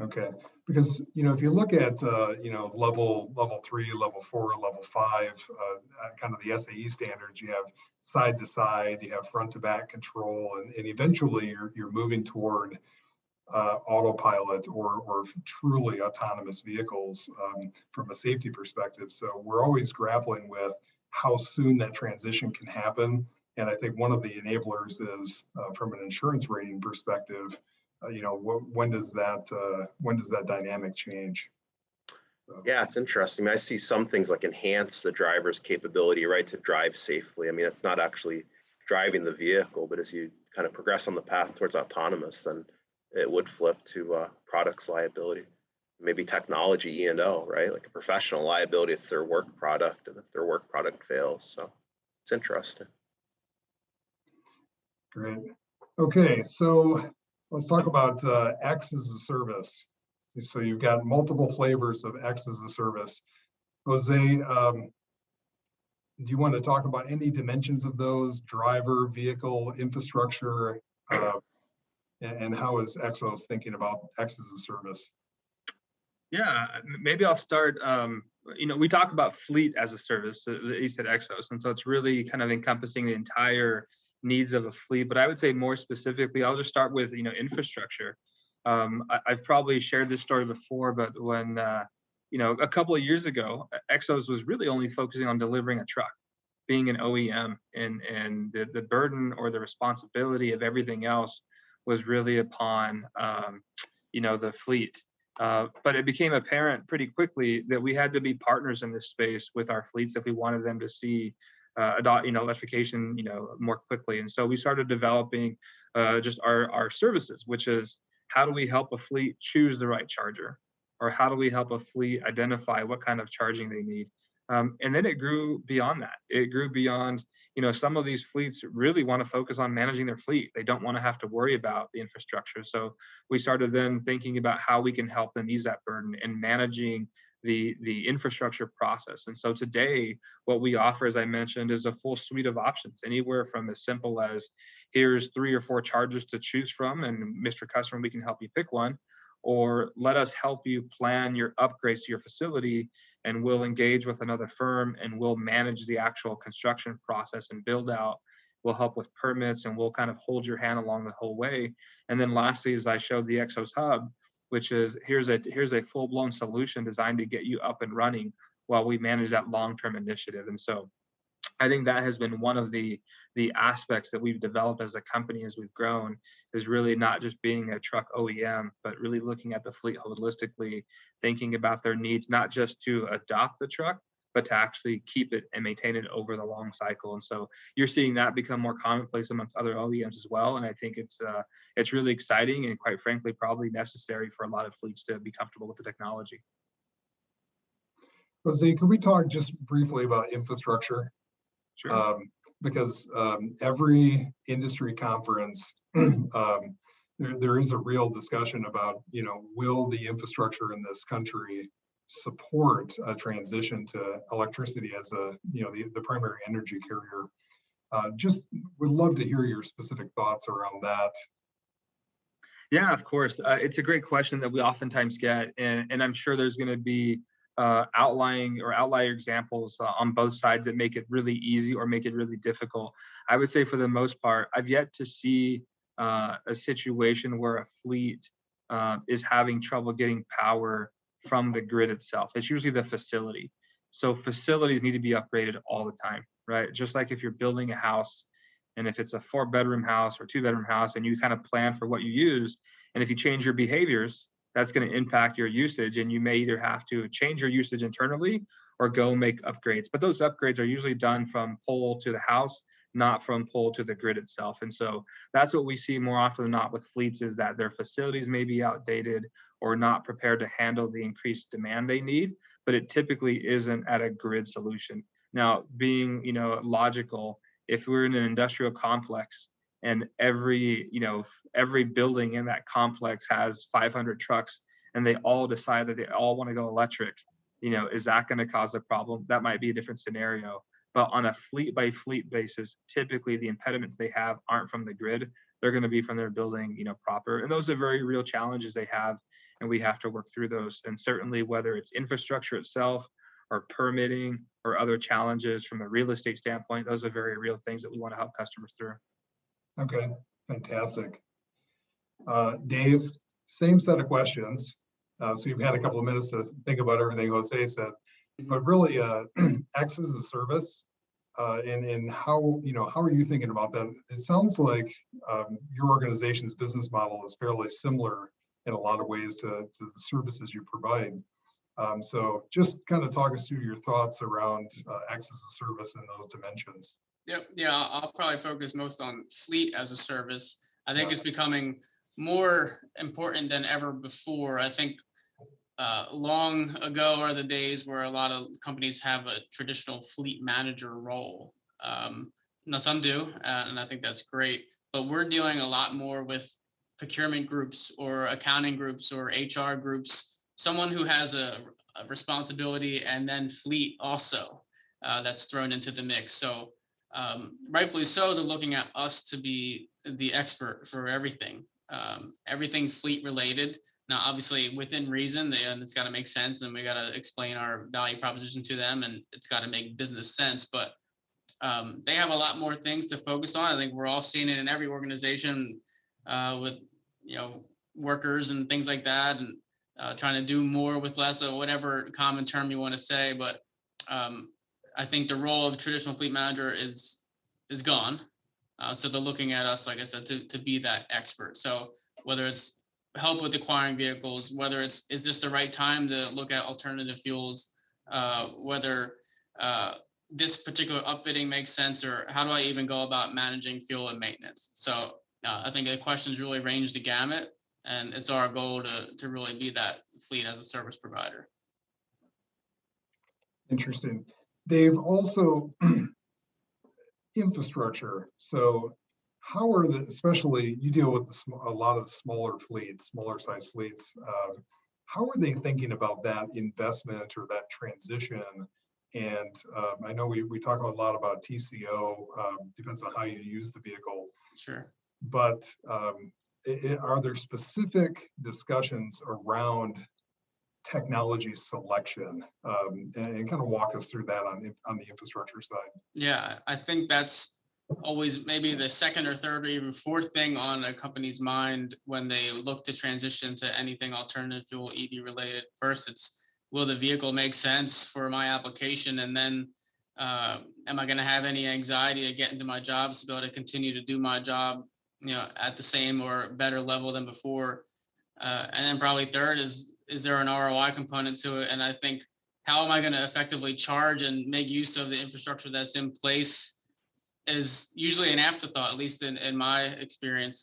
Okay, because if you look at level 3, level 4, level 5, kind of the SAE standards, you have side to side, you have front to back control, and eventually you're moving toward autopilot or truly autonomous vehicles from a safety perspective. So we're always grappling with how soon that transition can happen. And I think one of the enablers is from an insurance rating perspective, when does that dynamic change? So. Yeah, it's interesting. I see some things like enhance the driver's capability, right, to drive safely. It's not actually driving the vehicle, but as you kind of progress on the path towards autonomous, then it would flip to products liability. Maybe technology E&O, right? Like a professional liability, it's their work product, and if their work product fails. So it's interesting. Great. Okay, so Let's talk about X as a service. So you've got multiple flavors of X as a service. Jose, do you want to talk about any dimensions of those, driver, vehicle, infrastructure, and how is Exos thinking about X as a service? Yeah, maybe I'll start. We talk about fleet as a service, you said Exos, and so it's really kind of encompassing the entire needs of a fleet. But I would say more specifically, I'll just start with infrastructure. I've probably shared this story before, but when a couple of years ago, Exos was really only focusing on delivering a truck, being an OEM, and the burden or the responsibility of everything else was really upon the fleet. But it became apparent pretty quickly that we had to be partners in this space with our fleets if we wanted them to see electrification, more quickly. And so we started developing just our services, which is how do we help a fleet choose the right charger, or how do we help a fleet identify what kind of charging they need. And then it grew beyond that. It grew beyond, some of these fleets really want to focus on managing their fleet. They don't want to have to worry about the infrastructure. So we started then thinking about how we can help them ease that burden and managing the infrastructure process. And so today, what we offer, as I mentioned, is a full suite of options, anywhere from as simple as here's 3 or 4 chargers to choose from, and Mr. Customer, we can help you pick one, or let us help you plan your upgrades to your facility, and we'll engage with another firm and we'll manage the actual construction process and build out. We'll help with permits, and we'll kind of hold your hand along the whole way. And then lastly, as I showed the Exos Hub, which is here's a full-blown solution designed to get you up and running while we manage that long-term initiative. And so I think that has been one of the aspects that we've developed as a company as we've grown, is really not just being a truck OEM, but really looking at the fleet holistically, thinking about their needs, not just to adopt the truck, but to actually keep it and maintain it over the long cycle. And so you're seeing that become more commonplace amongst other OEMs as well. And I think it's really exciting and, quite frankly, probably necessary for a lot of fleets to be comfortable with the technology. Jose, could we talk just briefly about infrastructure? Sure. Because every industry conference, there is a real discussion about, will the infrastructure in this country support a transition to electricity as the primary energy carrier? Just would love to hear your specific thoughts around that. Yeah, of course. It's a great question that we oftentimes get, and I'm sure there's going to be outlying or outlier examples on both sides that make it really easy or make it really difficult. I would say for the most part, I've yet to see a situation where a fleet is having trouble getting power from the grid itself. It's usually the facility. So facilities need to be upgraded all the time, right? Just like if you're building a house, and if it's a 4-bedroom house or 2-bedroom house, and you kind of plan for what you use, and if you change your behaviors, that's going to impact your usage, and you may either have to change your usage internally or go make upgrades. But those upgrades are usually done from pole to the house, not from pole to the grid itself. And so that's what we see more often than not with fleets, is that their facilities may be outdated or not prepared to handle the increased demand they need, but it typically isn't at a grid solution. Now, being logical, if we're in an industrial complex and every building in that complex has 500 trucks and they all decide that they all want to go electric, is that going to cause a problem? That might be a different scenario. But on a fleet by fleet basis, typically the impediments they have aren't from the grid. They're going to be from their building, proper. And those are very real challenges they have, and we have to work through those. And certainly whether it's infrastructure itself or permitting or other challenges from a real estate standpoint, those are very real things that we want to help customers through. Okay, fantastic. Dave, same set of questions. So you've had a couple of minutes to think about everything Jose said, but really X as a service, and how are you thinking about that? It sounds like your organization's business model is fairly similar in a lot of ways to the services you provide. So just kind of talk us through your thoughts around X as a service and those dimensions. Yep. Yeah, I'll probably focus most on fleet as a service. I think it's becoming more important than ever before. I think long ago are the days where a lot of companies have a traditional fleet manager role. Now some do, and I think that's great. But we're dealing a lot more with procurement groups or accounting groups or HR groups, someone who has a responsibility, and then fleet also that's thrown into the mix. So rightfully so, they're looking at us to be the expert for everything, everything fleet related. Now, obviously, within reason, and it's got to make sense, and we got to explain our value proposition to them, and it's got to make business sense. But they have a lot more things to focus on. I think we're all seeing it in every organization with workers and things like that, and trying to do more with less, or whatever common term you want to say. But I think the role of traditional fleet manager is gone. So they're looking at us, like I said, to be that expert. So whether it's help with acquiring vehicles, whether is this the right time to look at alternative fuels, whether this particular upfitting makes sense, or how do I even go about managing fuel and maintenance? So I think the questions really range the gamut, and it's our goal to really be that fleet as a service provider. Interesting. Dave, also infrastructure. So how are especially you deal with a lot of the smaller fleets, smaller size fleets. How are they thinking about that investment or that transition? And I know we talk a lot about TCO, depends on how you use the vehicle. Sure. But are there specific discussions around technology selection, and kind of walk us through that on the infrastructure side? Yeah, I think that's always maybe the second or third or even fourth thing on a company's mind when they look to transition to anything alternative fuel EV related. First, it's, will the vehicle make sense for my application? And then am I going to have any anxiety to get into my jobs to be able to continue to do my job, at the same or better level than before? And then probably third is there an ROI component to it? And I think, how am I going to effectively charge and make use of the infrastructure that's in place is usually an afterthought, at least in my experience.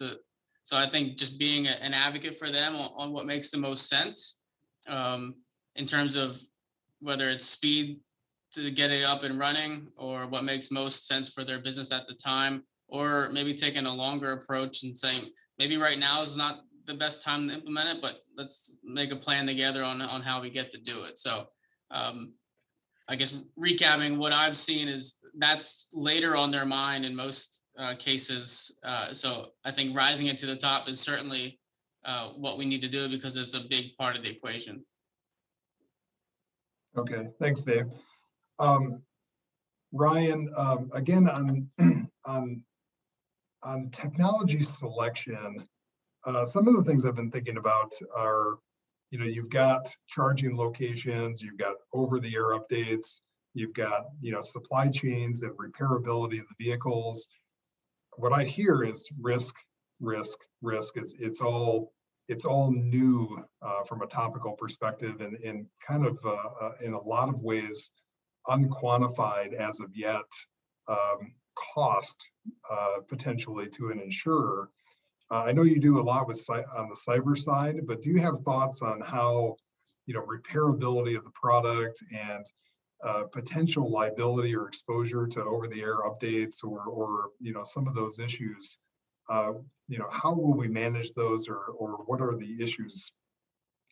So I think just being an advocate for them on what makes the most sense in terms of whether it's speed to get it up and running, or what makes most sense for their business at the time, or maybe taking a longer approach and saying, maybe right now is not the best time to implement it, but let's make a plan together on how we get to do it. So I guess recapping, what I've seen is that's later on their mind in most cases. So I think rising it to the top is certainly what we need to do, because it's a big part of the equation. Okay, thanks, Dave. Ryan, again on technology selection, some of the things I've been thinking about are, you've got charging locations, you've got over-the-air updates, you've got, supply chains and repairability of the vehicles. What I hear is risk. It's all new from a topical perspective, and kind of in a lot of ways unquantified as of yet, cost potentially to an insurer. I know you do a lot on the cyber side, but do you have thoughts on how, repairability of the product and potential liability or exposure to over-the-air updates or some of those issues? How will we manage those, or what are the issues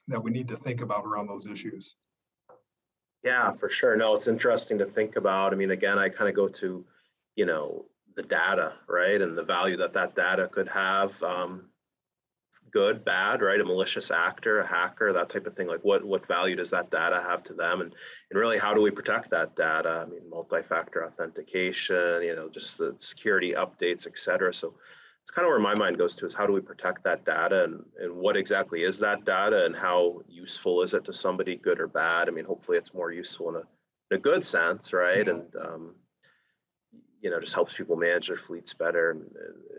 that we need to think about around those issues? Yeah, for sure. No, it's interesting to think about. I mean, again, I kind of go to, the data, right? And the value that data could have, good, bad, right? A malicious actor, a hacker, that type of thing. Like what value does that data have to them? And really, how do we protect that data? I mean, multi-factor authentication, just the security updates, et cetera. So it's kind of where my mind goes to, is how do we protect that data, and what exactly is that data, and how useful is it to somebody, good or bad? I mean, hopefully it's more useful in a good sense, right? Yeah. And just helps people manage their fleets better.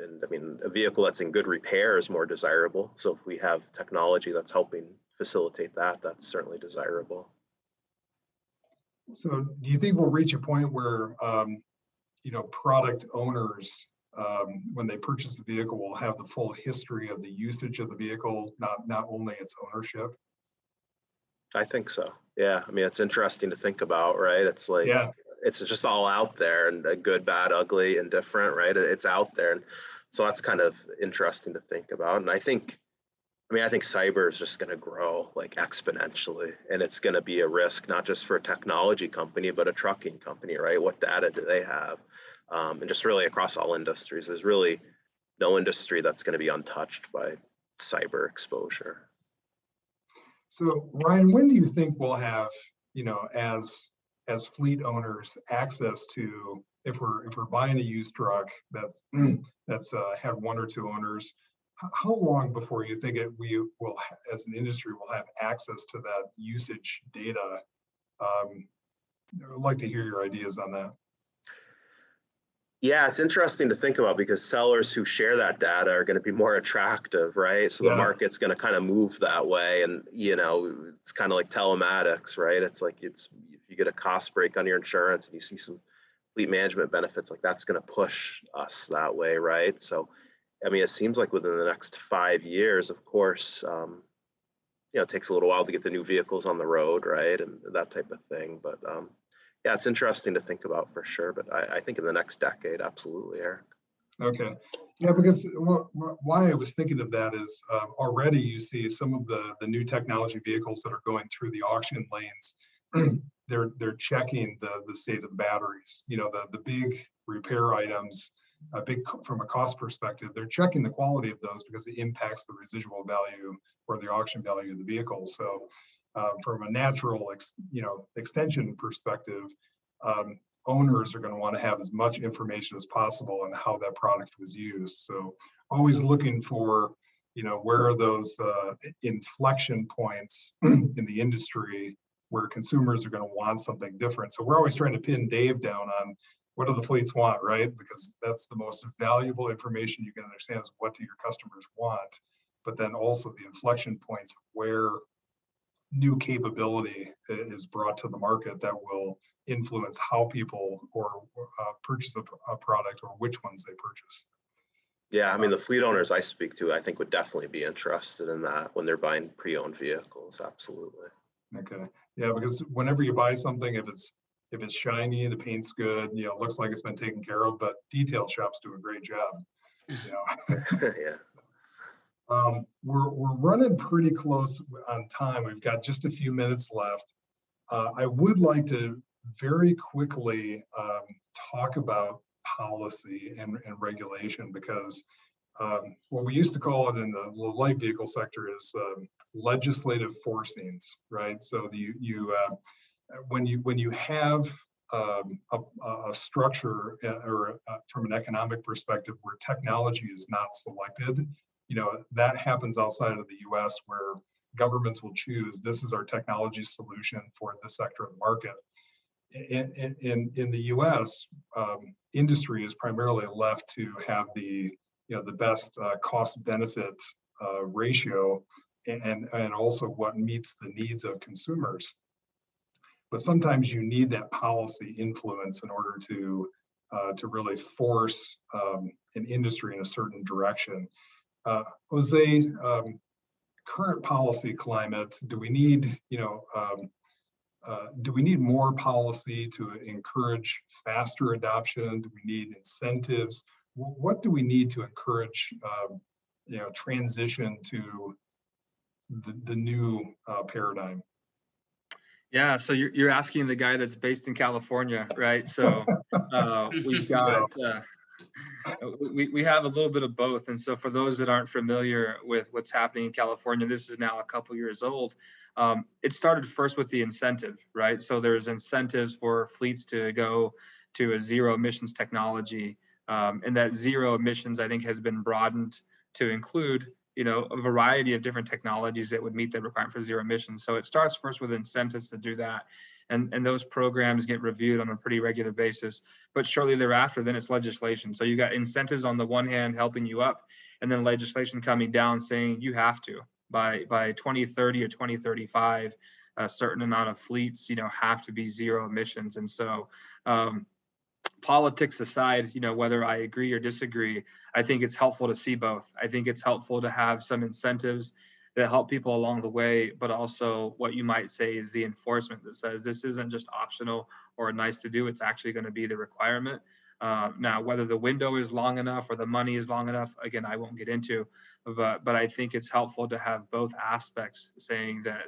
And I mean, a vehicle that's in good repair is more desirable. So if we have technology that's helping facilitate that, that's certainly desirable. So do you think we'll reach a point where, product owners, when they purchase a vehicle, will have the full history of the usage of the vehicle, not only its ownership? I think so. Yeah. I mean, it's interesting to think about, right? It's like, yeah, it's just all out there, and good, bad, ugly, indifferent, right? It's out there. And So that's kind of interesting to think about. And I think cyber is just going to grow like exponentially, and it's going to be a risk, not just for a technology company, but a trucking company, right? What data do they have? And just really across all industries, there's really no industry that's going to be untouched by cyber exposure. So Ryan, when do you think we'll have, as fleet owners, access to, if we're buying a used truck that's had one or two owners, how long before you think we will, as an industry, will have access to that usage data? I'd like to hear your ideas on that. Yeah, it's interesting to think about, because sellers who share that data are going to be more attractive, right? So the market's going to kind of move that way. And, it's kind of like telematics, right? It's like, if you get a cost break on your insurance and you see some fleet management benefits, like that's going to push us that way, right? So, it seems like within the next 5 years, of course, it takes a little while to get the new vehicles on the road, right? And that type of thing. But yeah, it's interesting to think about for sure, but I think in the next decade, absolutely, Eric. Okay. Yeah, because why I was thinking of that is already you see some of the new technology vehicles that are going through the auction lanes. They're checking the state of the batteries. The big repair items, from a cost perspective, they're checking the quality of those because it impacts the residual value or the auction value of the vehicle. So from a natural extension perspective, owners are going to want to have as much information as possible on how that product was used. So always looking for, where are those inflection points in the industry where consumers are going to want something different. So we're always trying to pin Dave down on what do the fleets want, right? Because that's the most valuable information you can understand, is what do your customers want, but then also the inflection points where new capability is brought to the market that will influence how people purchase a product, or which ones they purchase. Yeah, the fleet owners I speak to, I think would definitely be interested in that when they're buying pre-owned vehicles. Absolutely. Okay. Yeah, because whenever you buy something, if it's shiny, the paint's good, looks like it's been taken care of, but detail shops do a great job. Yeah. We're running pretty close on time. We've got just a few minutes left. I would like to very quickly talk about policy and regulation, because what we used to call it in the light vehicle sector is legislative forcings, right? So when you have a structure or from an economic perspective where technology is not selected, that happens outside of the US, where governments will choose, this is our technology solution for this sector of the market. In the US, industry is primarily left to have the best cost benefit ratio, and also what meets the needs of consumers. But sometimes you need that policy influence in order to really force an industry in a certain direction. Jose, current policy climate, do we need more policy to encourage faster adoption? Do we need incentives? What do we need to encourage transition to the new paradigm? Yeah, so you're asking the guy that's based in California, right? So we've got we have a little bit of both. And so for those that aren't familiar with what's happening in California, this is now a couple years old. It started first with the incentive, right? So there's incentives for fleets to go to a zero emissions technology. And that zero emissions, I think, has been broadened to include, a variety of different technologies that would meet the requirement for zero emissions. So it starts first with incentives to do that. And those programs get reviewed on a pretty regular basis. But shortly thereafter, then it's legislation. So you got incentives on the one hand helping you up, and then legislation coming down saying you have to, by 2030 or 2035, a certain amount of fleets, have to be zero emissions. And so politics aside, whether I agree or disagree, I think it's helpful to see both. I think it's helpful to have some incentives that help people along the way, but also what you might say is the enforcement that says this isn't just optional or nice to do, it's actually going to be the requirement. Now, whether the window is long enough or the money is long enough, again, I won't get into, but I think it's helpful to have both aspects saying that,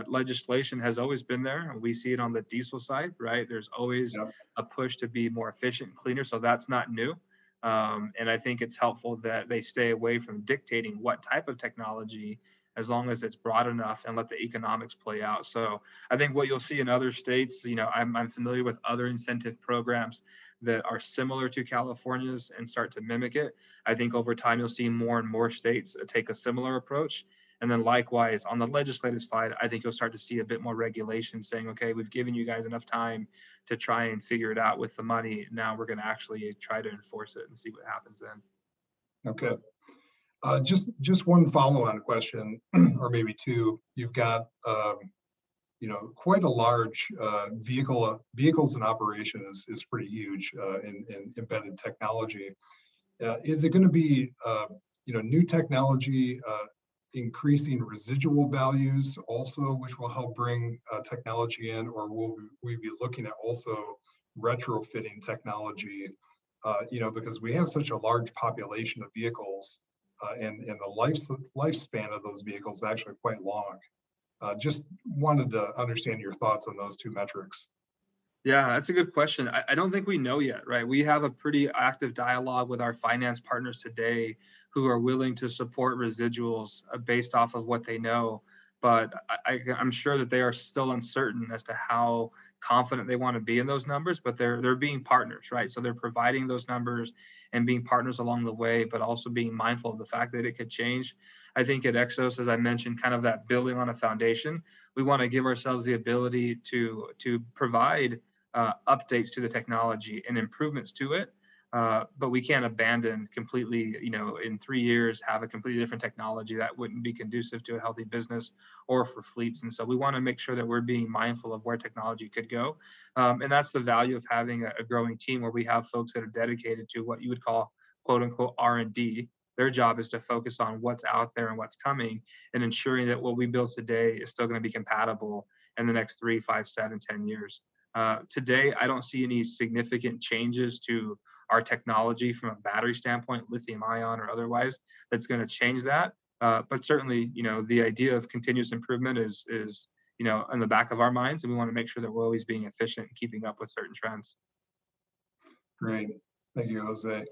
legislation has always been there. We see it on the diesel side, right? There's always Yep. a push to be more efficient and cleaner. So that's not new. And I think it's helpful that they stay away from dictating what type of technology, as long as it's broad enough, and let the economics play out. So I think what you'll see in other states, I'm familiar with other incentive programs that are similar to California's and start to mimic it. I think over time you'll see more and more states take a similar approach. And then likewise, on the legislative side, I think you'll start to see a bit more regulation saying, okay, we've given you guys enough time to try and figure it out with the money. Now we're going to actually try to enforce it and see what happens then. Okay. Just one follow-on question, or maybe two. You've got, quite a large vehicles in operation is pretty huge in embedded technology. Is it going to be, new technology increasing residual values also, which will help bring technology in, or will we be looking at also retrofitting technology? Because we have such a large population of vehicles, and the lifespan of those vehicles is actually quite long. Just wanted to understand your thoughts on those two metrics. Yeah, that's a good question. I don't think we know yet, right? We have a pretty active dialogue with our finance partners today who are willing to support residuals based off of what they know. But I'm sure that they are still uncertain as to how confident they want to be in those numbers, but they're being partners, right? So they're providing those numbers and being partners along the way, but also being mindful of the fact that it could change. I think at XOS, as I mentioned, kind of that building on a foundation, we want to give ourselves the ability to provide updates to the technology and improvements to it. But we can't abandon completely, in 3 years, have a completely different technology that wouldn't be conducive to a healthy business or for fleets. And so we want to make sure that we're being mindful of where technology could go. And that's the value of having a growing team where we have folks that are dedicated to what you would call, quote unquote, R&D. Their job is to focus on what's out there and what's coming, and ensuring that what we build today is still going to be compatible in the next 3, 5, 7, 10 years. Today, I don't see any significant changes to our technology from a battery standpoint, lithium ion or otherwise, that's going to change that. But certainly, the idea of continuous improvement is in the back of our minds, and we want to make sure that we're always being efficient and keeping up with certain trends. Great. Thank you, Jose.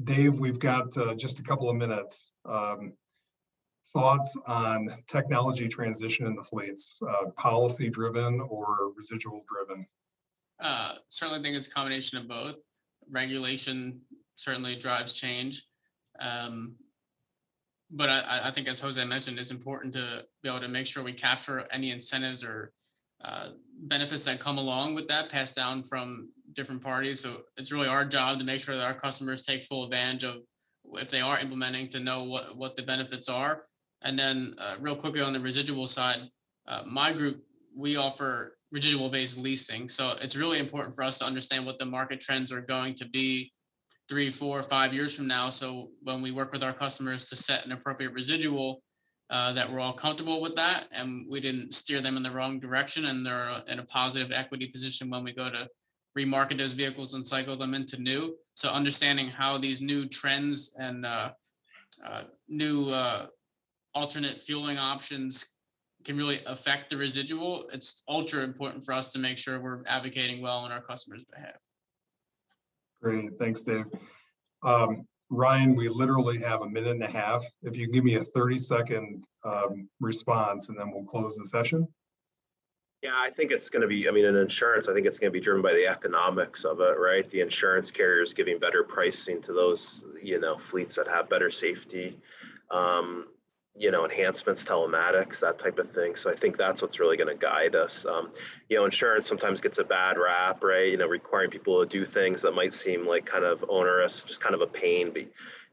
Dave, we've got just a couple of minutes. Thoughts on technology transition in the fleets, policy driven or residual driven? Certainly think it's a combination of both. Regulation certainly drives change. But I think, as Jose mentioned, it's important to be able to make sure we capture any incentives or benefits that come along with that, passed down from different parties. So it's really our job to make sure that our customers take full advantage of, if they are implementing, to know what the benefits are. And then real quickly on the residual side, my group, we offer residual-based leasing. So it's really important for us to understand what the market trends are going to be 3, 4, 5 years from now. So when we work with our customers to set an appropriate residual, that we're all comfortable with that, and we didn't steer them in the wrong direction, and they're in a positive equity position when we go to remarket those vehicles and cycle them into new. So understanding how these new trends and new alternate fueling options can really affect the residual, it's ultra important for us to make sure we're advocating well on our customers' behalf. Great, thanks, Dave. Ryan, we literally have a minute and a half. If you give me a 30-second response, and then we'll close the session. Yeah, I think it's going to be, in insurance, I think it's going to be driven by the economics of it, right? The insurance carriers giving better pricing to those, fleets that have better safety, enhancements, telematics, that type of thing. So I think that's what's really going to guide us. Insurance sometimes gets a bad rap, right? Requiring people to do things that might seem like kind of onerous, just kind of a pain. But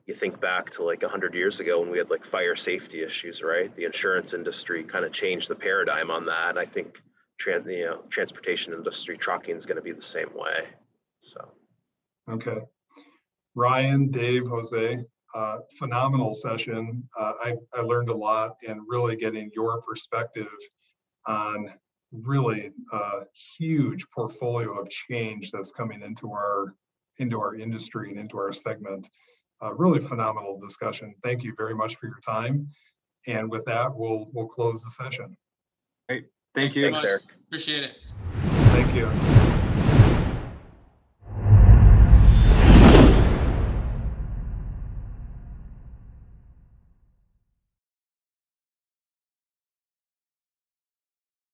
you think back to like 100 years ago when we had like fire safety issues, right? The insurance industry kind of changed the paradigm on that. And I think transportation industry, trucking is going to be the same way. So. Okay. Ryan, Dave, Jose, phenomenal session. I learned a lot, and really getting your perspective on really a huge portfolio of change that's coming into our industry and into our segment. Really phenomenal discussion. Thank you very much for your time. And with that, we'll close the session. Great. Thank you. very Thanks, much. Eric. Appreciate it. Thank you.